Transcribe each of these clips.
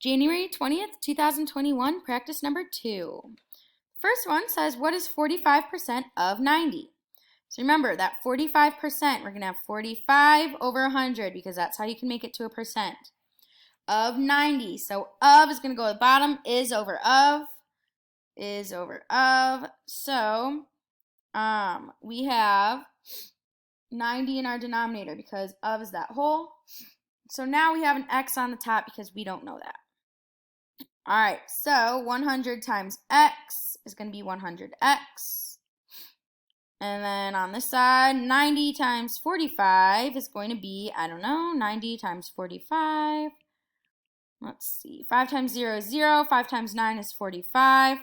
January 20th, 2021, practice number 2. First one says, what is 45% of 90? So remember that 45%, we're going to have 45 over 100 because that's how you can make it to a percent of 90. So of is going to go at the bottom, is over of, is over of. So we have 90 in our denominator because of is that whole. So now we have an x on the top because we don't know that. All right, so 100 times x is going to be 100x. And then on this side, 90 times 45 is going to be, I don't know, 90 times 45. Let's see, 5 times 0 is 0, 5 times 9 is 45.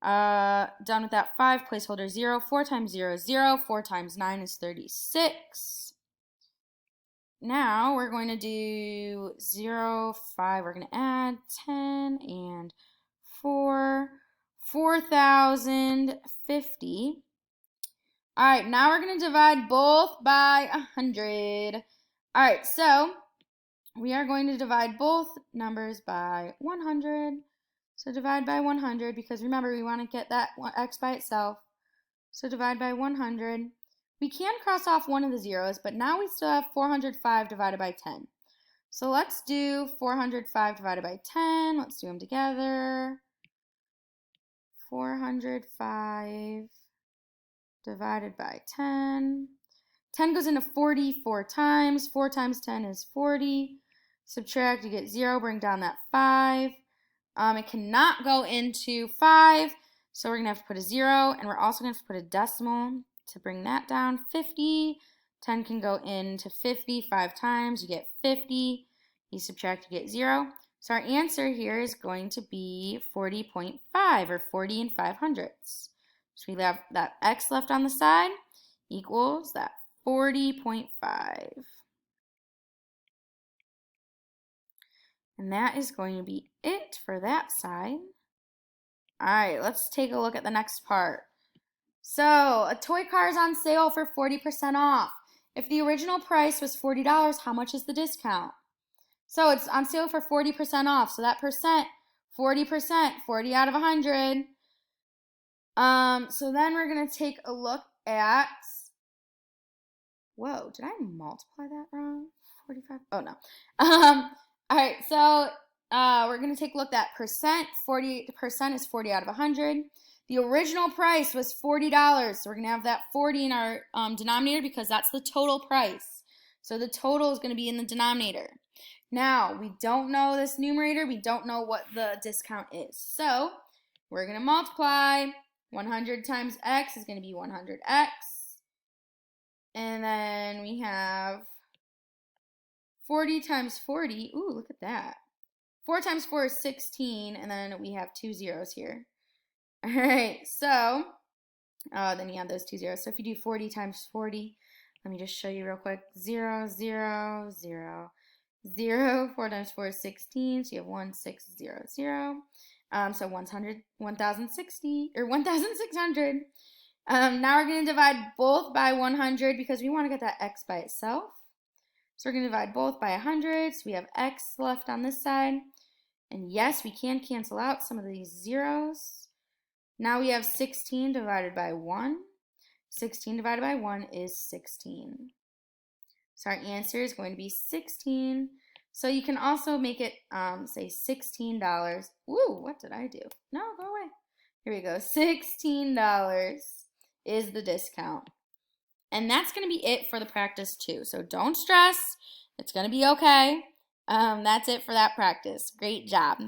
Done with that 5, placeholder 0. 4 times 0 is 0, 4 times 9 is 36. Now we're going to do 0, 5, we're going to add 10 and 4, 4,050. All right, now we're going to divide both by 100. All right, so we are going to divide both numbers by 100. So divide by 100 because remember we want to get that x by itself. So divide by 100. We can cross off one of the zeros, but now we still have 405 divided by 10. So let's do 405 divided by 10. Let's do them together. 405 divided by 10. 10 goes into 40 4 times. 4 times 10 is 40. Subtract, you get 0. Bring down that 5. It cannot go into 5, so we're going to have to put a 0, and we're also going to have to put a decimal to bring that down. 50. 10 can go into 50 5 times. You get 50. You subtract, you get 0. So our answer here is going to be 40.5, or 40 and 5/100. So we have that x left on the side equals that 40.5. And that is going to be it for that side. All right, let's take a look at the next part. So a toy car is on sale for 40% off. If the original price was $40, how much is the discount? So it's on sale for 40% off. So that percent, 40%, 40 out of 100. So then we're going to take a look at, whoa, did I multiply that wrong? 45? Oh, no. All right, so we're going to take a look at percent. 40% is 40 out of 100. The original price was $40, so we're going to have that 40 in our denominator because that's the total price. So the total is going to be in the denominator. Now, we don't know this numerator. We don't know what the discount is. So we're going to multiply. 100 times x is going to be 100x. And then we have 40 times 40. Ooh, look at that. 4 times 4 is 16, and then we have 2 zeros here. All right, so then you have those 2 zeros. So if you do 40 times 40, let me just show you real quick. 0, 0, 0, 0. 4 times 4 is 16, so you have 1, 6, 0, 0. So 1,060, or 1,600. Now we're going to divide both by 100 because we want to get that x by itself. So we're going to divide both by 100. So we have x left on this side. And yes, we can cancel out some of these zeros. Now we have 16 divided by 1. 16 divided by 1 is 16. So our answer is going to be 16. So you can also make it, say, $16. Ooh, what did I do? No, go away. Here we go. $16 is the discount. And that's going to be it for the practice too. So don't stress. It's going to be okay. That's it for that practice. Great job.